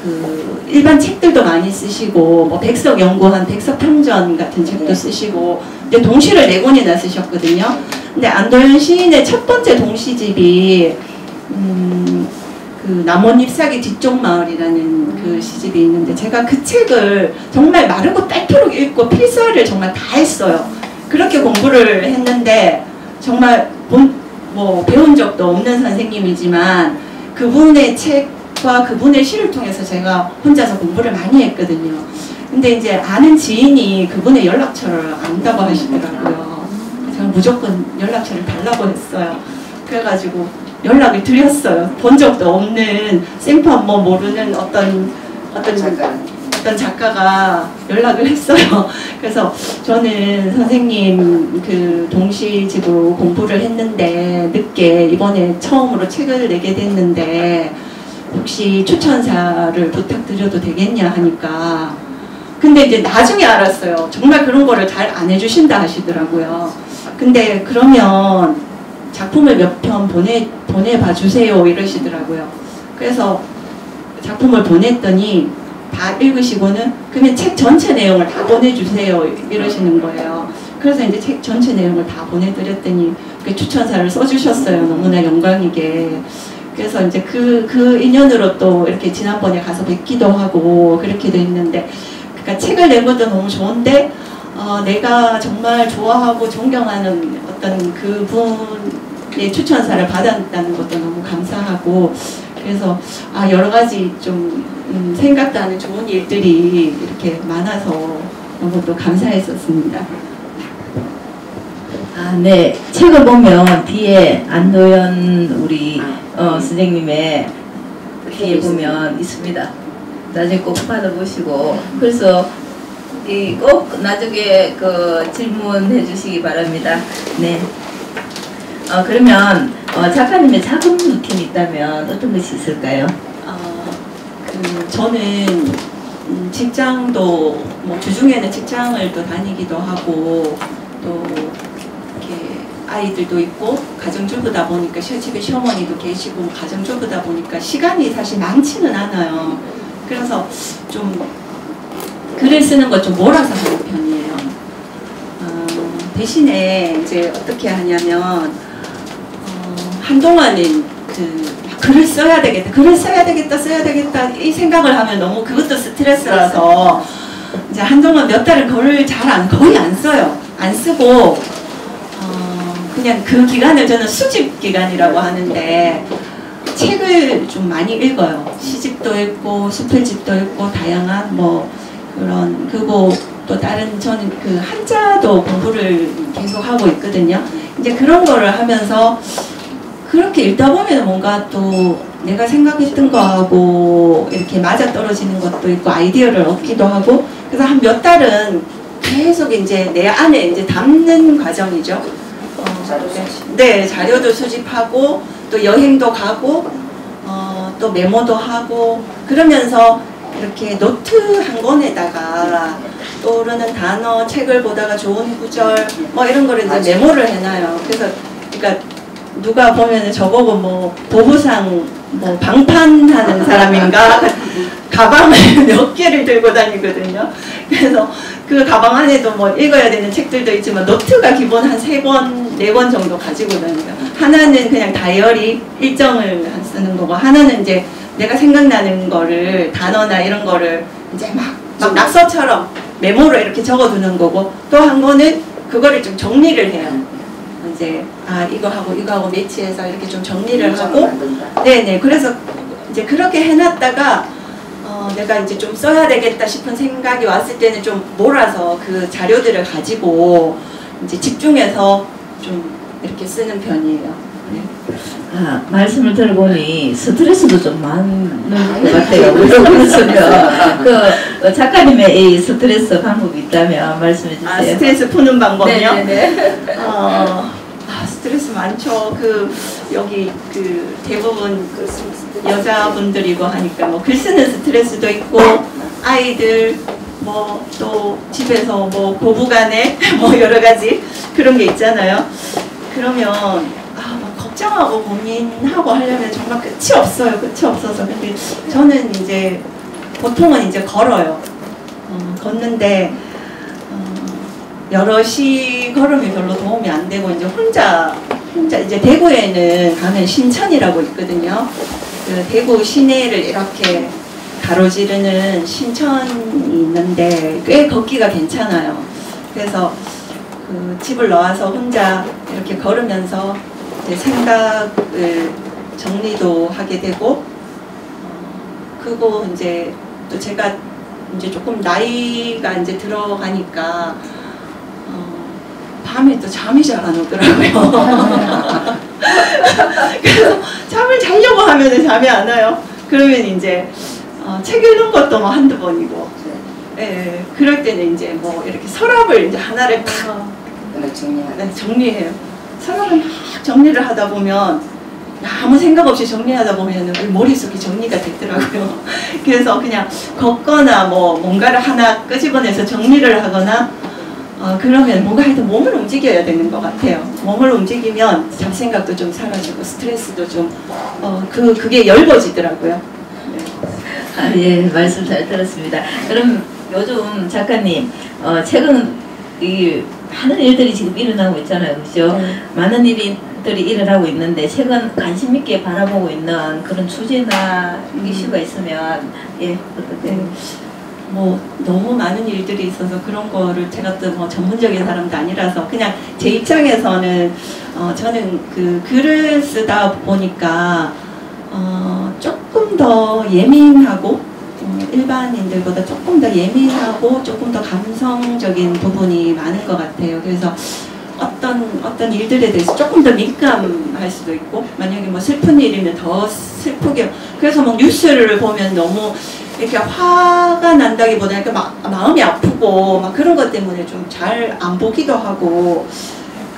그 일반 책들도 많이 쓰시고, 뭐 백석연구한 백석평전 같은 책도 쓰시고, 근데 동시를 4권이나 쓰셨거든요. 근데 안도현 시인의 첫 번째 동시집이 그 남원 잎사귀 뒤쪽 마을이라는 그 시집이 있는데, 제가 그 책을 정말 마르고 닳도록 읽고 필사를 정말 다 했어요. 그렇게 공부를 했는데 정말 뭐 배운 적도 없는 선생님이지만 그분의 책과 그분의 시를 통해서 제가 혼자서 공부를 많이 했거든요. 근데 이제 아는 지인이 그분의 연락처를 안다고 하시더라고요. 제가 무조건 연락처를 달라고 했어요. 그래가지고 연락을 드렸어요. 본 적도 없는 생판 뭐 모르는 어떤 작가가 연락을 했어요. 그래서 저는 선생님 그 동시집으로 공부를 했는데 늦게 이번에 처음으로 책을 내게 됐는데 혹시 추천사를 부탁드려도 되겠냐 하니까, 근데 이제 나중에 알았어요. 정말 그런 거를 잘 안 해주신다 하시더라고요. 근데 그러면 작품을 몇 편 보내봐 주세요 이러시더라고요. 그래서 작품을 보냈더니 다 읽으시고는 그러면 책 전체 내용을 다 보내주세요 이러시는 거예요. 그래서 이제 책 전체 내용을 다 보내드렸더니 그 추천사를 써주셨어요. 너무나 영광이게. 그래서 이제 그 인연으로 또 이렇게 지난번에 가서 뵙기도 하고 그렇게 돼 있는데, 그러니까 책을 낸 것도 너무 좋은데 내가 정말 좋아하고 존경하는 어떤 그분의 추천사를 받았다는 것도 너무 감사하고, 그래서 여러 가지 좀 생각도 하는 좋은 일들이 이렇게 많아서 너무 또 감사했었습니다. 네. 책을 보면 뒤에 안도현 우리 선생님의 뒤에 보면 있습니다. 나중에 꼭 받아보시고, 그래서 꼭 나중에 그 질문해 주시기 바랍니다. 네. 그러면 작가님의 작업 루틴이 있다면 어떤 것이 있을까요? 저는 직장도 뭐 주중에는 직장을 또 다니기도 하고 또 이렇게 아이들도 있고 가정주부다 보니까 집에 시어머니도 계시고 가정주부다 보니까 시간이 사실 많지는 않아요. 그래서 좀 글을 쓰는 것 좀 몰아서 하는 편이에요. 대신에 이제 어떻게 하냐면 한동안은 글을 써야 되겠다 이 생각을 하면 너무 그것도 스트레스라서 이제 한동안 몇 달을 글을 거의 안 써요. 안 쓰고 그냥 그 기간을 저는 수집 기간이라고 하는데 책을 좀 많이 읽어요. 시집도 읽고 수필집도 읽고 다양한 뭐 그런 그거 또 다른 저는 그 한자도 공부를 계속 하고 있거든요. 이제 그런 거를 하면서 그렇게 읽다 보면 뭔가 또 내가 생각했던 거하고 이렇게 맞아 떨어지는 것도 있고 아이디어를 얻기도 하고, 그래서 한 몇 달은 계속 이제 내 안에 이제 담는 과정이죠. 네, 자료도 수집하고 또 여행도 가고 또 메모도 하고 그러면서 이렇게 노트 한 권에다가 떠오르는 단어, 책을 보다가 좋은 구절 뭐 이런 거를 이제 메모를 해놔요. 그래서 그러니까 누가 보면은 저보고 뭐 보부상 뭐 방판하는 사람인가 가방을 몇 개를 들고 다니거든요. 그래서 그 가방 안에도 뭐 읽어야 되는 책들도 있지만 노트가 기본 한 3권, 4권 정도 가지고 다녀요. 하나는 그냥 다이어리 일정을 쓰는 거고, 하나는 이제 내가 생각나는 거를 단어나 이런 거를 이제 막 낙서처럼 메모로 이렇게 적어두는 거고, 또 한 권은 그거를 좀 정리를 해요. 이제 이거 하고 매치해서 이렇게 좀 정리를 하고, 네네. 그래서 이제 그렇게 해놨다가 내가 이제 좀 써야 되겠다 싶은 생각이 왔을 때는 좀 몰아서 그 자료들을 가지고 이제 집중해서 좀 이렇게 쓰는 편이에요. 네. 말씀을 들어보니 스트레스도 좀 많은 것 같아요. 그 작가님의 이 스트레스 방법이 있다면 말씀해 주세요. 스트레스 푸는 방법이요? 네네네. 스트레스 많죠. 여기 대부분 여자분들이고 하니까 뭐 글 쓰는 스트레스도 있고 아이들 뭐 또 집에서 뭐 고부간에 뭐 여러 가지 그런 게 있잖아요. 그러면 막 걱정하고 고민하고 하려면 정말 끝이 없어요. 끝이 없어서. 근데 저는 이제 보통은 이제 걸어요. 걷는데 여럿이 걸으면 별로 도움이 안 되고 이제 혼자 이제 대구에는 가면 신천이라고 있거든요. 그 대구 시내를 이렇게 가로지르는 신천이 있는데 꽤 걷기가 괜찮아요. 그래서 그 집을 나와서 혼자 이렇게 걸으면서 이제 생각을 정리도 하게 되고 그리고 이제 또 제가 이제 조금 나이가 이제 들어가니까 밤에 또 잠이 잘 안 오더라고요. 그래서 잠을 자려고 하면 잠이 안 와요. 그러면 이제 책 읽는 것도 뭐 한두 번이고, 예, 그럴 때는 이제 뭐 이렇게 서랍을 이제 하나를 팍 정리해요. 서랍을 막 정리를 하다 보면 아무 생각 없이 정리하다 보면 머릿속이 정리가 되더라고요. 그래서 그냥 걷거나 뭐 뭔가를 하나 끄집어내서 정리를 하거나 그러면 뭔가 하여튼 몸을 움직여야 되는 것 같아요. 몸을 움직이면 잡생각도 좀 사라지고 스트레스도 좀 그게 엷어지더라고요. 네. 예, 말씀 잘 들었습니다. 그럼 요즘 작가님 최근 이 많은 일들이 지금 일어나고 있잖아요, 그렇죠? 많은 일들이 일어나고 있는데 최근 관심 있게 바라보고 있는 그런 주제나 이슈가 있으면 어떻게? 뭐 너무 많은 일들이 있어서 그런 거를 제가 또 뭐 전문적인 사람도 아니라서 그냥 제 입장에서는 저는 그 글을 쓰다 보니까 조금 더 예민하고 일반인들보다 조금 더 예민하고 조금 더 감성적인 부분이 많은 것 같아요. 그래서 어떤 일들에 대해서 조금 더 민감할 수도 있고 만약에 뭐 슬픈 일이면 더 슬프게 그래서 뭐 뉴스를 보면 너무 이렇게 화가 난다기보다는 이렇게 마음이 아프고 막 그런 것 때문에 좀 잘 안 보기도 하고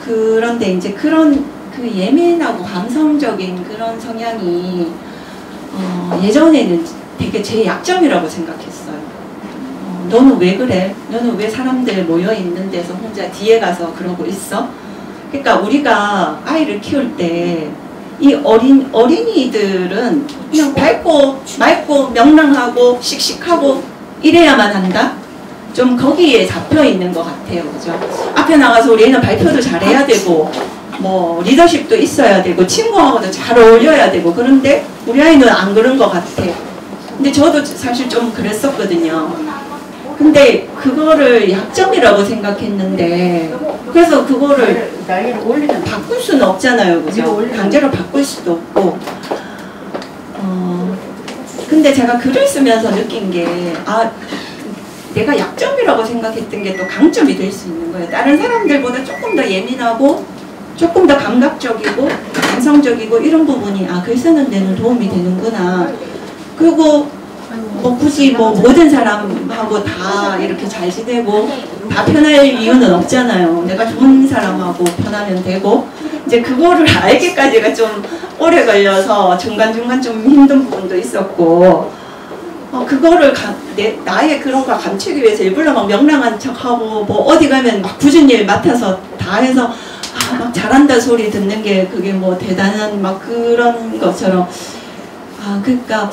그런데 이제 그런 그 예민하고 감성적인 그런 성향이 예전에는 되게 제 약점이라고 생각했어요. 너는 왜 그래? 너는 왜 사람들 모여 있는 데서 혼자 뒤에 가서 그러고 있어? 그러니까 우리가 아이를 키울 때 이 어린이들은 그냥 밝고 맑고 명랑하고 씩씩하고 이래야만 한다? 좀 거기에 잡혀 있는 것 같아요. 그죠? 앞에 나가서 우리 애는 발표도 잘해야 되고 뭐 리더십도 있어야 되고 친구하고도 잘 어울려야 되고 그런데 우리 아이는 안 그런 것 같아. 근데 저도 사실 좀 그랬었거든요. 근데 그거를 약점이라고 생각했는데 그래서 그거를 바꿀 수는 없잖아요. 그죠? 강제로 바꿀 수도 없고 근데 제가 글을 쓰면서 느낀 게 내가 약점이라고 생각했던 게 또 강점이 될 수 있는 거예요. 다른 사람들보다 조금 더 예민하고 조금 더 감각적이고 감성적이고 이런 부분이 글 쓰는 데는 도움이 되는구나. 그리고 뭐 굳이 뭐 모든 사람하고 다 이렇게 잘 지내고 다 편할 이유는 없잖아요. 내가 좋은 사람하고 편하면 되고 이제 그거를 알기까지가 좀 오래 걸려서 중간중간 좀 힘든 부분도 있었고 그거를 나의 그런 걸 감추기 위해서 일부러 막 명랑한 척하고 뭐 어디 가면 막 굳은 일 맡아서 다 해서 막 잘한다 소리 듣는 게 그게 뭐 대단한 막 그런 것처럼 그러니까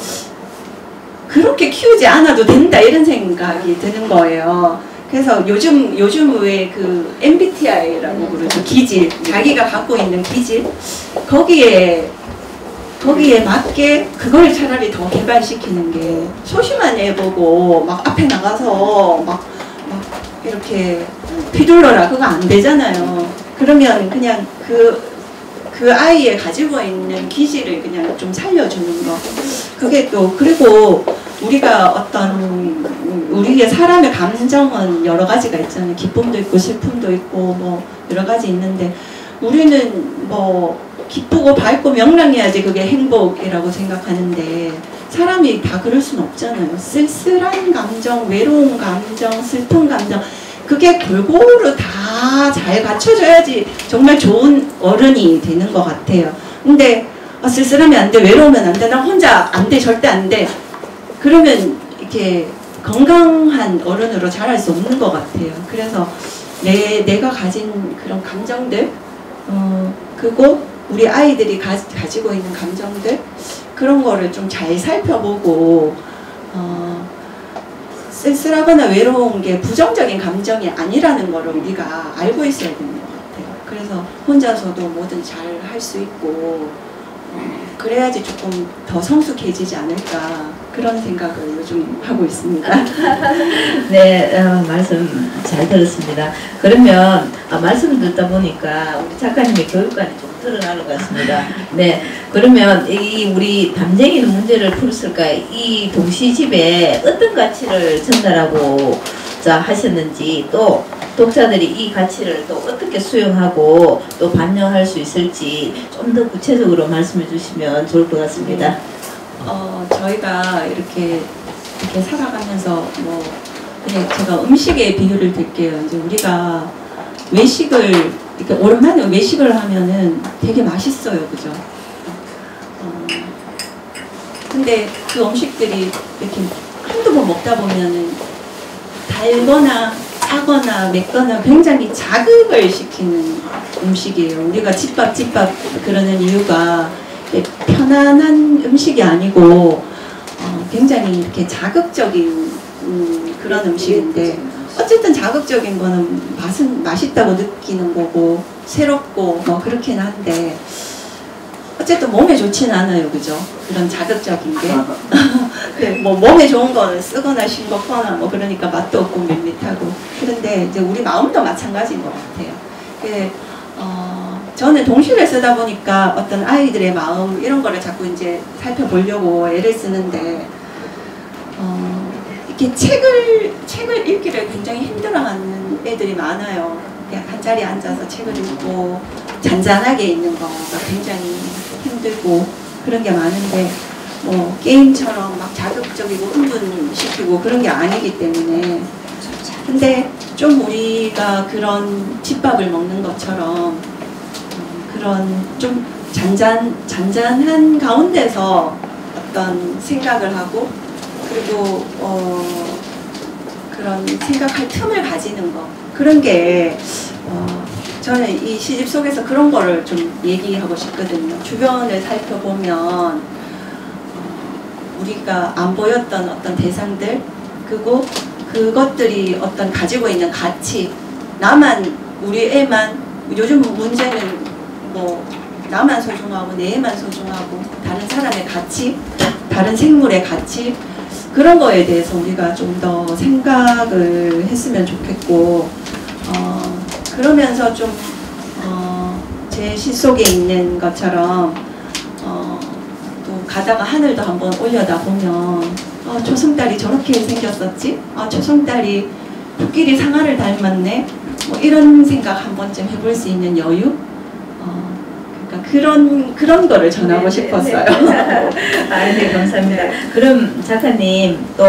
그렇게 키우지 않아도 된다 이런 생각이 드는 거예요. 그래서 요즘 왜 그 MBTI라고 그러죠. 기질, 자기가 갖고 있는 기질 거기에 맞게 그걸 차라리 더 개발시키는 게 소심한 애 보고 막 앞에 나가서 막 이렇게 휘둘러라 그거 안 되잖아요. 그러면 그냥 그 아이의 가지고 있는 기질을 그냥 좀 살려주는 거. 그게 또 그리고 우리가 우리의 사람의 감정은 여러 가지가 있잖아요. 기쁨도 있고 슬픔도 있고 뭐 여러 가지 있는데 우리는 뭐 기쁘고 밝고 명랑해야지 그게 행복이라고 생각하는데 사람이 다 그럴 수는 없잖아요. 쓸쓸한 감정, 외로운 감정, 슬픈 감정 그게 골고루 다 다 잘 갖춰줘야지 정말 좋은 어른이 되는 것 같아요. 근데 쓸쓸하면 안 돼, 외로우면 안 돼, 나 혼자 안 돼, 절대 안 돼. 그러면 이렇게 건강한 어른으로 자랄 수 없는 것 같아요. 그래서 내가 가진 그런 감정들, 그리고 우리 아이들이 가지고 있는 감정들, 그런 거를 좀 잘 살펴보고, 쓸쓸하거나 외로운 게 부정적인 감정이 아니라는 걸 우리가 알고 있어야 되는 것 같아요. 그래서 혼자서도 뭐든 잘 할 수 있고, 그래야지 조금 더 성숙해지지 않을까, 그런 생각을 요즘 하고 있습니다. 네, 말씀 잘 들었습니다. 그러면 말씀을 듣다 보니까 우리 작가님의 교육관이 좀 드러나는 것 같습니다. 네, 그러면 이 우리 담쟁이는 문제를 풀었을까? 이 동시집에 어떤 가치를 전달하고 하셨는지, 또 독자들이 이 가치를 또 어떻게 수용하고 또 반영할 수 있을지 좀 더 구체적으로 말씀해 주시면 좋을 것 같습니다. 저희가 이렇게 살아가면서 그냥 제가 음식의 비유를 드릴게요. 이제 우리가 외식을 이렇게 오랜만에 외식을 하면은 되게 맛있어요, 그죠? 근데 그 음식들이 이렇게 한두 번 먹다 보면은 달거나 짜거나 맵거나 굉장히 자극을 시키는 음식이에요. 우리가 집밥 그러는 이유가 편안한 음식이 아니고 굉장히 이렇게 자극적인 그런 음식인데, 어쨌든 자극적인 거는 맛있다고 느끼는 거고 새롭고 그렇긴 한데 어쨌든 몸에 좋지는 않아요, 그죠? 그런 자극적인 게. 네, 몸에 좋은 거는 쓰거나 싱겁거나 그러니까 맛도 없고 밋밋하고. 그런데 이제 우리 마음도 마찬가지인 것 같아요. 저는 동시를 쓰다 보니까 어떤 아이들의 마음 이런 거를 자꾸 이제 살펴보려고 애를 쓰는데, 이렇게 책을 읽기를 굉장히 힘들어하는 애들이 많아요. 그냥 한 자리에 앉아서 책을 읽고 잔잔하게 있는 거가 굉장히 힘들고 그런 게 많은데, 게임처럼 막 자극적이고 흥분시키고 그런 게 아니기 때문에. 근데 좀 우리가 그런 집밥을 먹는 것처럼 그런 좀 잔잔한 가운데서 어떤 생각을 하고, 그리고 그런 생각할 틈을 가지는 거, 그런 게 저는 이 시집 속에서 그런 거를 좀 얘기하고 싶거든요. 주변을 살펴보면 우리가 안 보였던 어떤 대상들, 그리고 그것들이 어떤 가지고 있는 가치, 우리 애만, 요즘 문제는 나만 소중하고 내 애만 소중하고 다른 사람의 가치, 다른 생물의 가치, 그런 거에 대해서 우리가 좀 더 생각을 했으면 좋겠고, 그러면서 좀 제 시 속에 있는 것처럼 또 가다가 하늘도 한번 올려다 보면 초승달이 저렇게 생겼었지? 초승달이 코끼리 상아를 닮았네? 이런 생각 한 번쯤 해볼 수 있는 여유? 그러니까 그런 거를 전하고 싶었어요. 네, 감사합니다. 그럼 작가님 또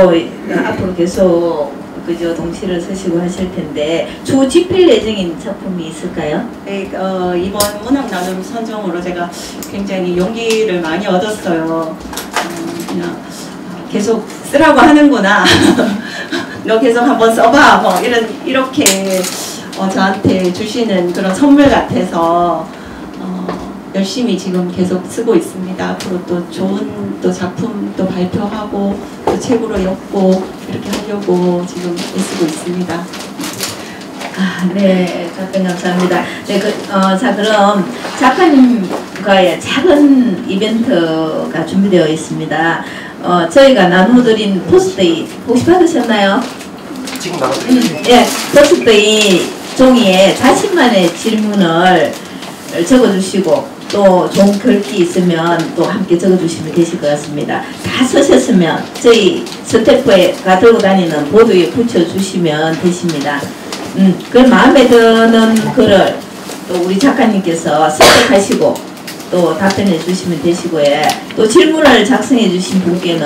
앞으로 계속 그죠, 동시를 쓰시고 하실 텐데 주 집필 예정인 작품이 있을까요? 네, 이번 문학 나눔 선정으로 제가 굉장히 용기를 많이 얻었어요. 그냥 계속 쓰라고 하는구나. 너 계속 한번 써봐. 이렇게 저한테 주시는 그런 선물 같아서 열심히 지금 계속 쓰고 있습니다. 앞으로 또 좋은 또 작품 또 발표하고 또 책으로 엮고 이렇게 하려고 지금 애쓰고 있습니다. 네, 답변 감사합니다. 네, 자, 그럼 작가님과의 작은 이벤트가 준비되어 있습니다. 저희가 나눠드린 포스트잇 혹시 받으셨나요? 지금 나눠드릴게요. 예, 포스트잇 종이에 자신만의 질문을 적어주시고 또 좋은 글귀 있으면 또 함께 적어주시면 되실 것 같습니다. 다 쓰셨으면 저희 스태프가 들고 다니는 보드에 붙여주시면 되십니다. 그 마음에 드는 글을 또 우리 작가님께서 선택하시고 또 답변해 주시면 되시고요. 또 질문을 작성해 주신 분께는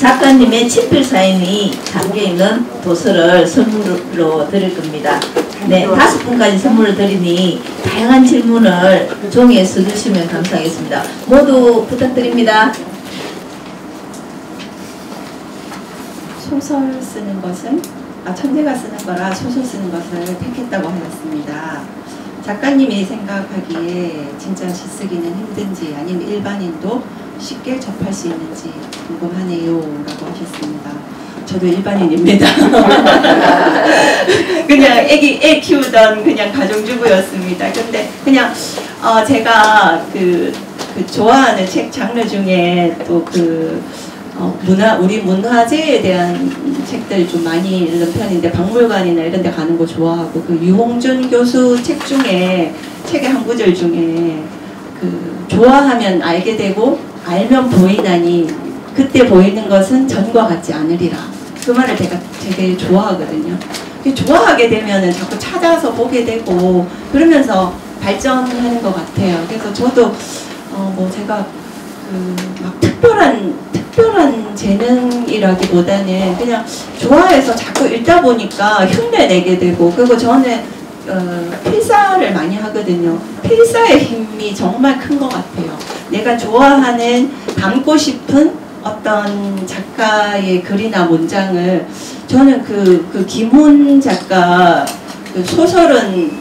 작가님의 친필 사인이 담겨있는 도서를 선물로 드릴 겁니다. 네, 5분까지 선물을 드리니 다양한 질문을 종이에 써주시면 감사하겠습니다. 모두 부탁드립니다. 소설 쓰는 것은 천재가 쓰는 거라 소설 쓰는 것을 택했다고 하였습니다. 작가님이 생각하기에 진짜 시쓰기는 힘든지 아니면 일반인도 쉽게 접할 수 있는지 궁금하네요 라고 하셨습니다. 저도 일반인입니다. 그냥 애 키우던 그냥 가정주부였습니다. 근데 그냥 제가 그 좋아하는 책 장르 중에 또 우리 문화재에 대한 책들 좀 많이 읽는 편인데 박물관이나 이런 데 가는 거 좋아하고 그 유홍준 교수 책 중에 책의 한 구절 중에 좋아하면 알게 되고 알면 보이나니 그때 보이는 것은 전과 같지 않으리라. 그 말을 제가 되게 좋아하거든요. 좋아하게 되면은 자꾸 찾아서 보게 되고 그러면서 발전하는 것 같아요. 그래서 저도 제가 막 특별한 재능이라기보다는 그냥 좋아해서 자꾸 읽다 보니까 흉내내게 되고, 그리고 저는 필사를 많이 하거든요. 필사의 힘이 정말 큰 것 같아요. 내가 좋아하는 담고 싶은 어떤 작가의 글이나 문장을 저는 그 김훈 작가 소설은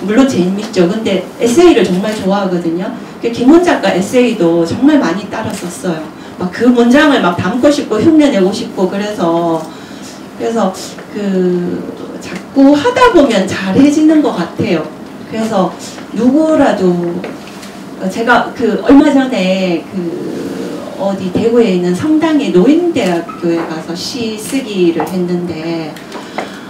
물론 재밌죠. 근데 에세이를 정말 좋아하거든요. 김훈 작가 에세이도 정말 많이 따라 썼어요. 막 그 문장을 막 담고 싶고 흉내내고 싶고 그래서 자꾸 하다 보면 잘해지는 것 같아요. 그래서 누구라도 제가 얼마 전에 어디 대구에 있는 성당의 노인대학교에 가서 시 쓰기를 했는데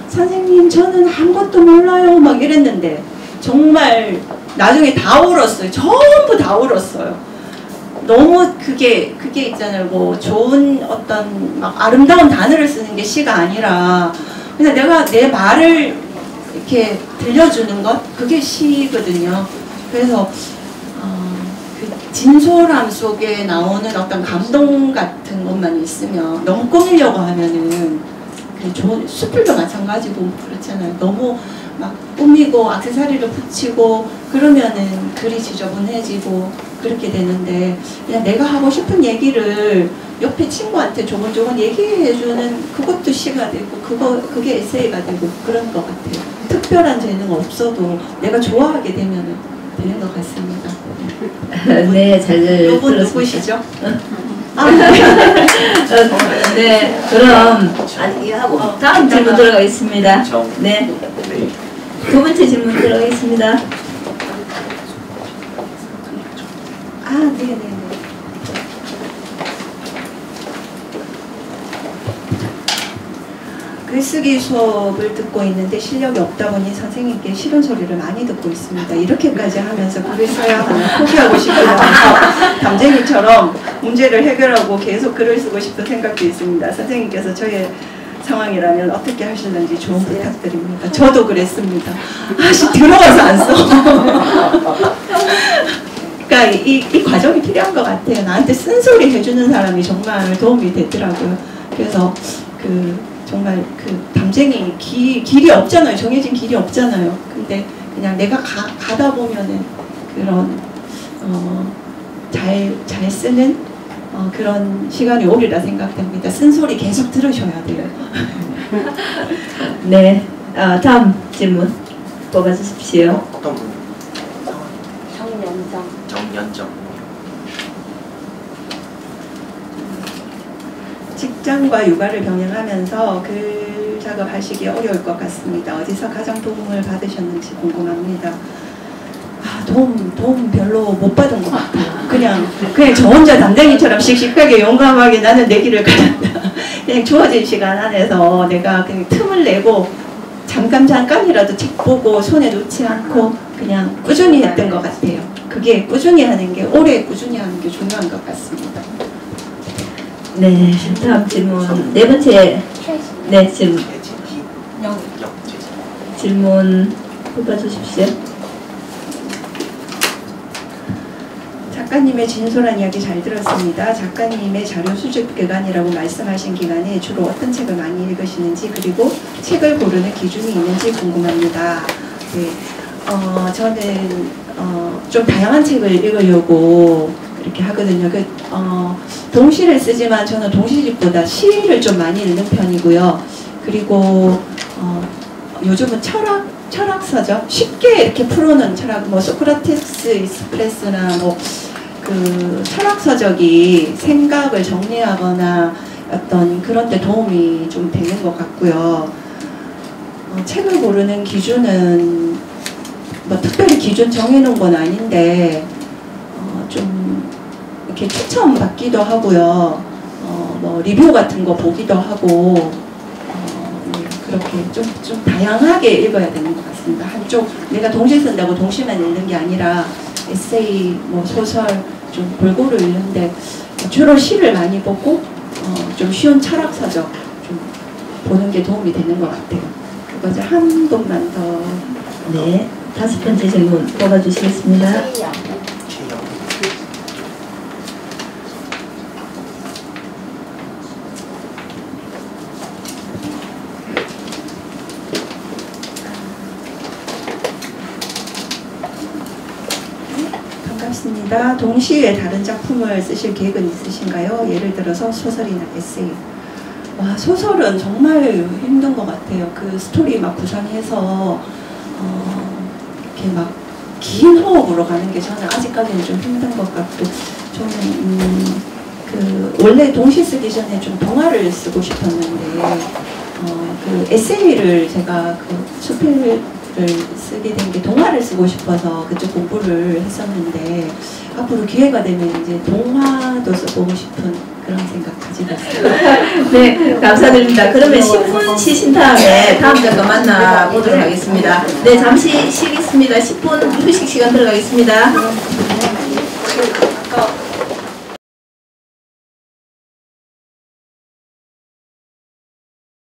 선생님 저는 아무것도 몰라요 막 이랬는데 정말 나중에 다 울었어요. 전부 다 울었어요. 너무 그게 있잖아요. 좋은 어떤 막 아름다운 단어를 쓰는 게 시가 아니라 그냥 내가 내 말을 이렇게 들려주는 것, 그게 시거든요. 그래서 그 진솔함 속에 나오는 어떤 감동 같은 것만 있으면 너무 꾸미려고 하면은 좋은 수필도 마찬가지고 그렇잖아요. 너무 막 꾸미고 액세서리를 붙이고 그러면은 글이 지저분해지고 그렇게 되는데 그냥 내가 하고 싶은 얘기를 옆에 친구한테 조곤조곤 얘기해주는 그것도 시가 되고 그게 에세이가 되고 그런 것 같아요. 특별한 재능 없어도 내가 좋아하게 되면은 되는 것 같습니다. 네, 잘 들었습니다. 이분 누구시죠? 네, 그럼 다음 질문 들어가겠습니다. 네, 두 번째 질문 들어가겠습니다. 네네네. 글쓰기 수업을 듣고 있는데 실력이 없다 보니 선생님께 싫은 소리를 많이 듣고 있습니다. 이렇게까지 하면서 글을 써야 하나 포기하고 싶기도 하고 담쟁이처럼 문제를 해결하고 계속 글을 쓰고 싶은 생각도 있습니다. 선생님께서 저의 상황이라면 어떻게 하실는지 조언 부탁드립니다. 저도 그랬습니다. 들어와서 안 써. 그러니까 이 과정이 필요한 것 같아요. 나한테 쓴소리 해주는 사람이 정말 도움이 되더라고요. 그래서 정말 담쟁이 길이 없잖아요. 정해진 길이 없잖아요. 근데 그냥 내가 가다 보면은 그런 잘 쓰는 그런 시간이 오리라 생각됩니다. 쓴소리 계속 들으셔야 돼요. 네, 다음 질문 뽑아주십시오. 어떤 분? 정연정. 직장과 육아를 병행하면서 글 작업하시기 어려울 것 같습니다. 어디서 가장 도움을 받으셨는지 궁금합니다. 도움 별로 못 받은 것 같아요. 그냥 저 혼자 담쟁이처럼 씩씩하게 용감하게 나는 내 길을 가는다. 그냥 주어진 시간 안에서 내가 그냥 틈을 내고 잠깐이라도 책 보고 손에 놓지 않고 그냥 꾸준히 했던 것 같아요. 그게 꾸준히 하는 게 오래 꾸준히 하는 게 중요한 것 같습니다. 네, 다음 질문 네 번째 질문 뽑아주십시오. 작가님의 진솔한 이야기 잘 들었습니다. 작가님의 자료 수집 기간이라고 말씀하신 기간에 주로 어떤 책을 많이 읽으시는지 그리고 책을 고르는 기준이 있는지 궁금합니다. 네, 저는 좀 다양한 책을 읽으려고 이렇게 하거든요. 동시를 쓰지만 저는 동시집보다 시를 좀 많이 읽는 편이고요. 그리고 요즘은 철학서죠. 쉽게 이렇게 풀어놓은 철학, 뭐 소크라테스 익스프레스나 뭐 그 철학서적이 생각을 정리하거나 어떤 그런 데 도움이 좀 되는 것 같고요. 책을 고르는 기준은 뭐 특별히 기준 정해놓은 건 아닌데 좀 이렇게 추천받기도 하고요. 뭐 리뷰 같은 거 보기도 하고 그렇게 좀 다양하게 읽어야 되는 것 같습니다. 한쪽 내가 동시 쓴다고 동시만 읽는 게 아니라 에세이, 뭐 소설 좀 골고루 읽는데 주로 시를 많이 보고 좀 쉬운 철학서적 좀 보는 게 도움이 되는 것 같아요. 그거를 한 번만 더. 네, 5번째 질문 뽑아주시겠습니다. 반갑습니다. 동시에 다른 작품을 쓰실 계획은 있으신가요? 예를 들어서 소설이나 에세이. 와, 소설은 정말 힘든 것 같아요. 그 스토리 막 구상해서 이렇게 막 긴 호흡으로 가는 게 저는 아직까지는 좀 힘든 것 같고, 저는 그 원래 동시 쓰기 전에 좀 동화를 쓰고 싶었는데 그 에세이를 제가 그 수필을 쓰게 된 게 동화를 쓰고 싶어서 그쪽 공부를 했었는데 앞으로 기회가 되면 이제 동화도 써보고 싶은 그런 생각 가지고 있습니다. 네, 감사드립니다. 그러면 10분 쉬신 다음에 다음 작가 만나보도록 하겠습니다. 네, 잠시 쉬겠습니다. 10분 휴식 시간 들어가겠습니다.